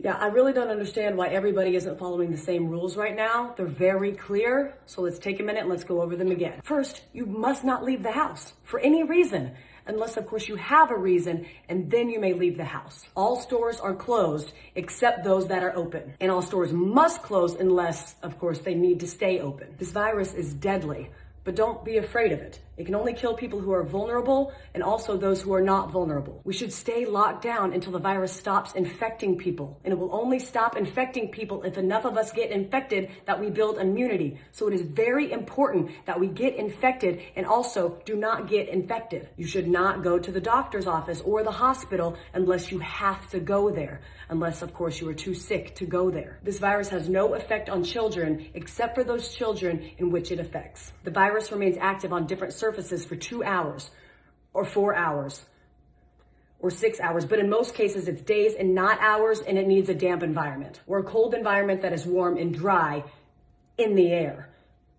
Yeah, I really don't understand why everybody isn't following the same rules right now. They're very clear. So let's take a minute and let's go over them again. First, you must not leave the house for any reason, unless of course you have a reason, and then you may leave the house. All stores are closed except those that are open. And all stores must close unless, of course, they need to stay open. This virus is deadly, but don't be afraid of it. It can only kill people who are vulnerable and also those who are not vulnerable. We should stay locked down until the virus stops infecting people. And it will only stop infecting people if enough of us get infected that we build immunity. So it is very important that we get infected and also do not get infected. You should not go to the doctor's office or the hospital unless you have to go there. Unless, of course, you are too sick to go there. This virus has no effect on children except for those children in which it affects. The virus remains active on different surfaces for 2 hours or 4 hours or 6 hours, but in most cases it's days and not hours, and it needs a damp environment or a cold environment that is warm and dry in the air,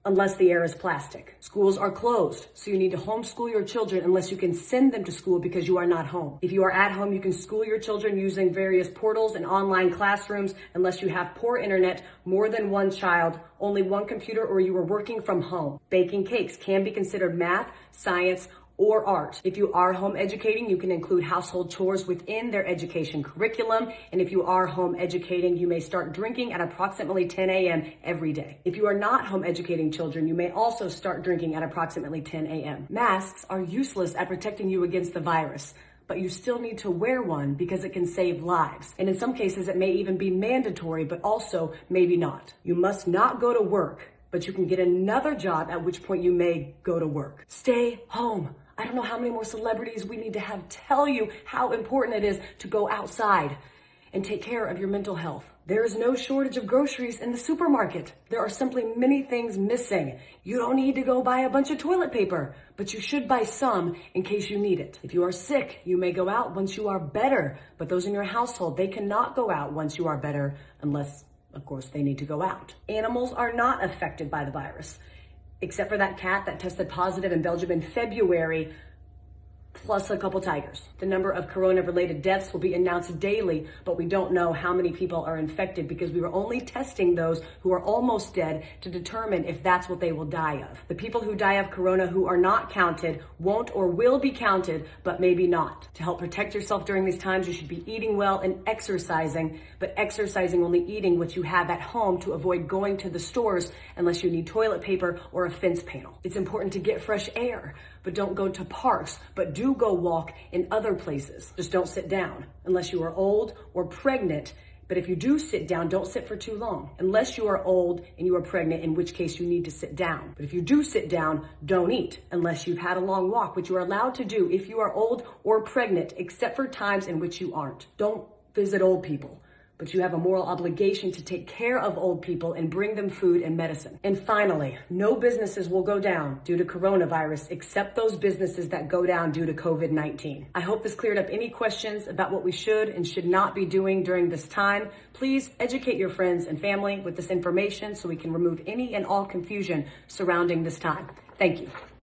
unless the air is plastic. Schools are closed, so you need to homeschool your children unless you can send them to school because you are not home. If you are at home, you can school your children using various portals and online classrooms unless you have poor internet, more than one child, only one computer, or you are working from home. Baking cakes can be considered math, science, or art. If you are home educating, you can include household chores within their education curriculum. And if you are home educating, you may start drinking at approximately 10 a.m. every day. If you are not home educating children, you may also start drinking at approximately 10 a.m. Masks are useless at protecting you against the virus, but you still need to wear one because it can save lives. And in some cases, it may even be mandatory, but also maybe not. You must not go to work, but you can get another job, at which point you may go to work. Stay home. I don't know how many more celebrities we need to have tell you how important it is to go outside and take care of your mental health. There is no shortage of groceries in the supermarket. There are simply many things missing. You don't need to go buy a bunch of toilet paper, but you should buy some in case you need it. If you are sick, you may go out once you are better, but those in your household, they cannot go out once you are better unless, of course, they need to go out. Animals are not affected by the virus, except for that cat that tested positive in Belgium in February, plus a couple tigers. The number of corona-related deaths will be announced daily, but we don't know how many people are infected because we were only testing those who are almost dead to determine if that's what they will die of. The people who die of corona who are not counted won't or will be counted, but maybe not. To help protect yourself during these times, you should be eating well and exercising, but exercising only eating what you have at home to avoid going to the stores unless you need toilet paper or a fence panel. It's important to get fresh air, but don't go to parks, but do go walk in other places. Just don't sit down unless you are old or pregnant. But if you do sit down, don't sit for too long. Unless you are old and you are pregnant, in which case you need to sit down. But if you do sit down, don't eat unless you've had a long walk, which you are allowed to do if you are old or pregnant, except for times in which you aren't. Don't visit old people, but you have a moral obligation to take care of old people and bring them food and medicine. And finally, no businesses will go down due to coronavirus except those businesses that go down due to COVID-19. I hope this cleared up any questions about what we should and should not be doing during this time. Please educate your friends and family with this information so we can remove any and all confusion surrounding this time. Thank you.